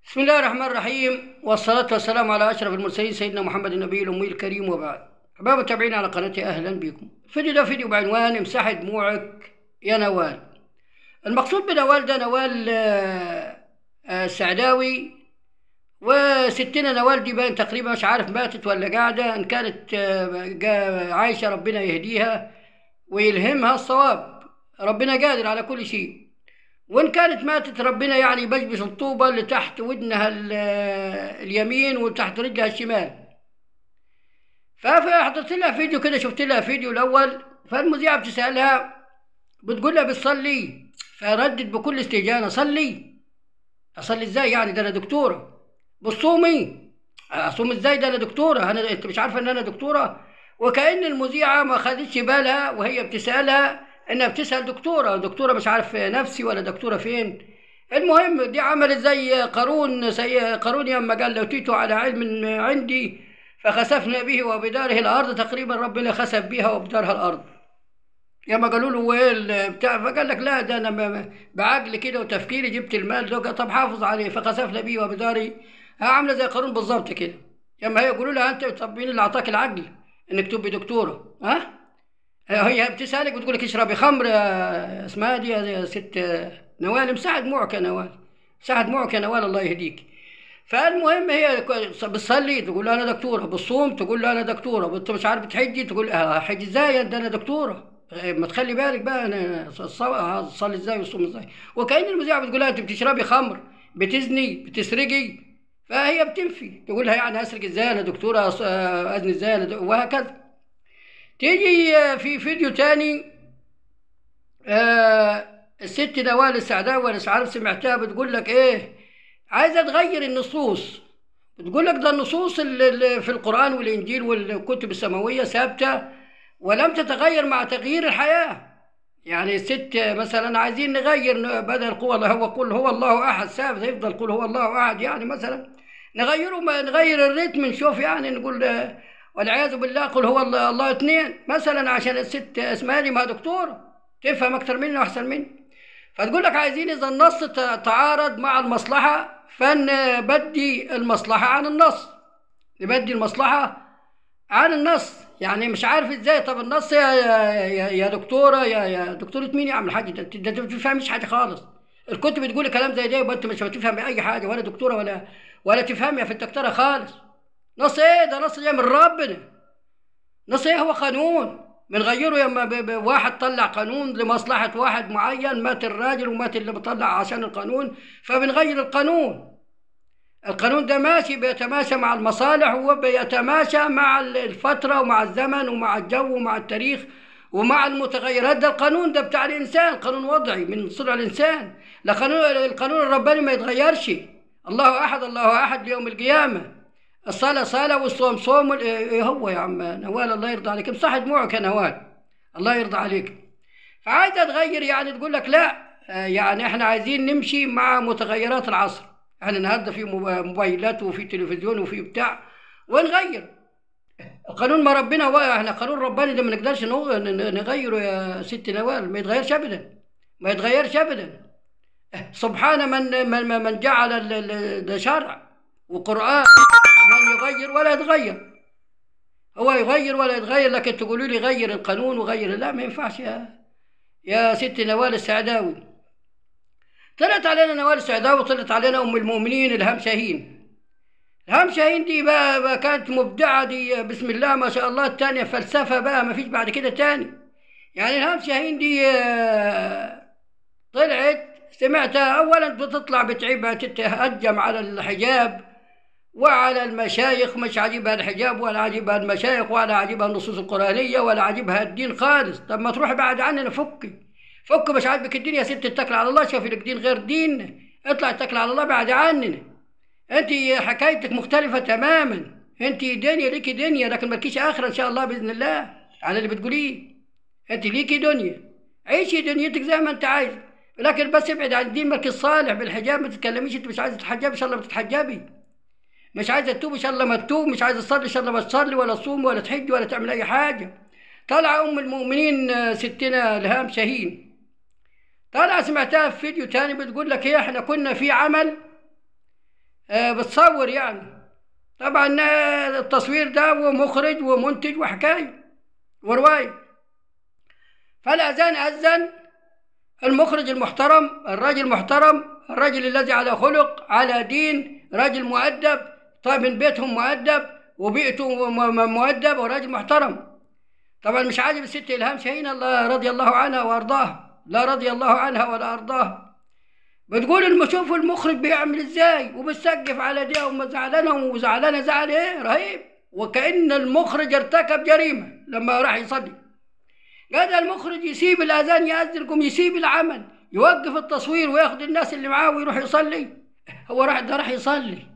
بسم الله الرحمن الرحيم، والصلاة والسلام على أشرف المرسلين سيدنا محمد النبي الأمي الكريم، وبعد. أحباب المتابعين على قناتي، أهلا بكم. الفيديو ده فيديو بعنوان امسحي دموعك يا نوال. المقصود بنوال ده نوال السعداوي، وستنا نوال دي باين تقريبا مش عارف ماتت ولا قاعدة. إن كانت عايشة ربنا يهديها ويلهمها الصواب، ربنا قادر على كل شيء. وإن كانت ماتت ربنا يعني يبشبش الطوبة اللي تحت ودنها اليمين وتحت رجلها الشمال. فحضرت لها فيديو كده، شفت لها فيديو الأول، فالمذيعة بتسألها بتقول لها بتصلي؟ فردت بكل استهجان: أصلي إزاي يعني؟ ده أنا دكتورة. بتصومي؟ أصوم إزاي؟ ده أنا دكتورة. أنت مش عارفة إن أنا دكتورة؟ وكأن المذيعة ما خدتش بالها وهي بتسألها انها بتسأل دكتورة مش عارف نفسي ولا دكتورة فين. المهم دي عملت زي قارون يما قال: لو تيتوا على علم عندي فخسفنا به وبداره الارض. تقريبا ربنا خسف بها وبدارها الارض. يما قالوا له ايه البتاع، فقال لك: لا، ده انا بعقل كده وتفكيري جبت المال ده. طب حافظ عليه. فخسفنا به وبداري. عامله زي قارون بالظبط كده. يما هي يقولوا لها: انت طب مين اللي اعطاك العقل انك تبقي دكتوره؟ هي بتسألك بتقول لك اشربي خمر اسمها دي يا ست نوال. مساعد دموعك يا نوال، مساعد دموعك يا نوال، الله يهديك. فالمهم هي بتصلي تقول له انا دكتوره، بتصوم تقول له انا دكتوره، انت مش عارف تحجي تقول حج ازاي ده انا دكتوره. ما تخلي بالك بقى، انا اصلي ازاي واصوم ازاي. وكأن المذيعه بتقول لها: انت بتشربي خمر، بتزني، بتسرقي. فهي بتنفي، تقول لها: يعني اسرق ازاي انا دكتوره، ازني ازاي وهكذا. تيجي في فيديو تاني الست نوال السعداوي، انا مش عارف سمعتها، بتقول لك ايه؟ عايزه تغير النصوص. بتقول لك ده النصوص اللي في القرآن والإنجيل والكتب السماوية ثابتة ولم تتغير مع تغيير الحياة. يعني الست مثلا عايزين نغير بدل قل هو الله أحد ثابت، يفضل قل هو الله أحد. يعني مثلا نغير الريتم، نشوف يعني نقول والعياذ بالله قل هو الله اثنين مثلا، عشان الست اسمها دي ما دكتوره تفهم اكتر مني واحسن مني. فتقول لك عايزين اذا النص تعارض مع المصلحه فنبدي المصلحه عن النص، نبدي المصلحه عن النص. يعني مش عارف ازاي. طب النص يا دكتوره، يا دكتوره مين يا عم الحاج؟ ده انت ما بتفهمش حاجه خالص. الكتب بتقول كلام زي ده يبقى انت مش بتفهم اي حاجه، ولا دكتوره ولا تفهم يا في الدكتوره خالص. نص ايه ده؟ نص جاي من ربنا. نص ايه؟ هو قانون بنغيره. لما واحد طلع قانون لمصلحة واحد معين، مات الراجل ومات اللي بطلع عشان القانون، فبنغير القانون. القانون ده ماشي بيتماشى مع المصالح وبيتماشى مع الفترة ومع الزمن ومع الجو ومع التاريخ ومع المتغيرات. ده القانون ده بتاع الإنسان، قانون وضعي من صنع الإنسان. القانون الرباني ما يتغيرش. الله أحد الله أحد ليوم القيامة. الصلاة صلاة والصوم صوم. إيه هو يا عم نوال؟ الله يرضى عليك، امسحي دموعك يا نوال، الله يرضى عليك. فعايزة تغير، يعني تقول لك لا، يعني احنا عايزين نمشي مع متغيرات العصر. احنا النهارده في موبايلات وفي تلفزيون وفي بتاع، ونغير القانون. ما ربنا احنا قانون رباني ده ما نقدرش نغيره يا ست نوال، ما يتغيرش ابدا، ما يتغيرش ابدا. سبحان من جعل الشرع وقرآن من يغير ولا يتغير. هو يغير ولا يتغير، لكن تقولوا لي غير القانون وغير، لا ما ينفعش يا ست نوال السعداوي. طلعت علينا نوال السعداوي، طلعت علينا ام المؤمنين الهام شاهين. الهام شاهين دي بقى كانت مبدعه دي، بسم الله ما شاء الله. الثانيه فلسفه بقى، ما فيش بعد كده تاني. يعني الهام شاهين دي طلعت سمعتها اولا بتطلع بتعيبها، تتهجم على الحجاب وعلى المشايخ. مش عاجبها الحجاب ولا عاجبها المشايخ ولا عاجبها النصوص القرآنية ولا عاجبها الدين خالص. طب ما تروحي بعد عننا، فكي. مش عاجبك الدين يا ست، اتكل على الله، شوفي لك دين غير دين، اطلع اتكل على الله بعد عننا. انت حكايتك مختلفة تماما. انت دنيا ليكي دنيا، لكن مالكيش آخرة ان شاء الله بإذن الله على اللي بتقوليه. انت ليكي دنيا، عيشي دنيتك زي ما انت عايز، لكن بس ابعد عن الدين. مالك الصالح بالحجاب ما تتكلميش. انت مش عايزة تتحجبي ان شاء الله بتتحجبي، مش عايزه تتوب ان شاء الله ما تتوب، مش عايزه تصلي ان شاء الله ما تصلي، ولا تصوم ولا تحج ولا تعمل اي حاجه. طالعه ام المؤمنين ستنا الهام شاهين، طالعه سمعتها في فيديو تاني بتقول لك: احنا كنا في عمل بتصور يعني. طبعا التصوير ده ومخرج ومنتج وحكاية ورواية. فالأذان أذن، المخرج المحترم، الراجل المحترم، الراجل الذي على خلق على دين، راجل مؤدب، طيب من بيتهم مؤدب وبيئته مؤدب وراجل محترم. طبعا مش عاجب الست إلهام شاهين الله رضي الله عنها وأرضاها، لا رضي الله عنها ولا أرضاها، بتقول شوفوا المخرج بيعمل ازاي وبتسقف على دي وزعلانه زعل ايه رهيب، وكأن المخرج ارتكب جريمه لما راح يصلي. قال المخرج يسيب الاذان يأذن، يسيب العمل، يوقف التصوير وياخد الناس اللي معاه ويروح يصلي. هو راح يصلي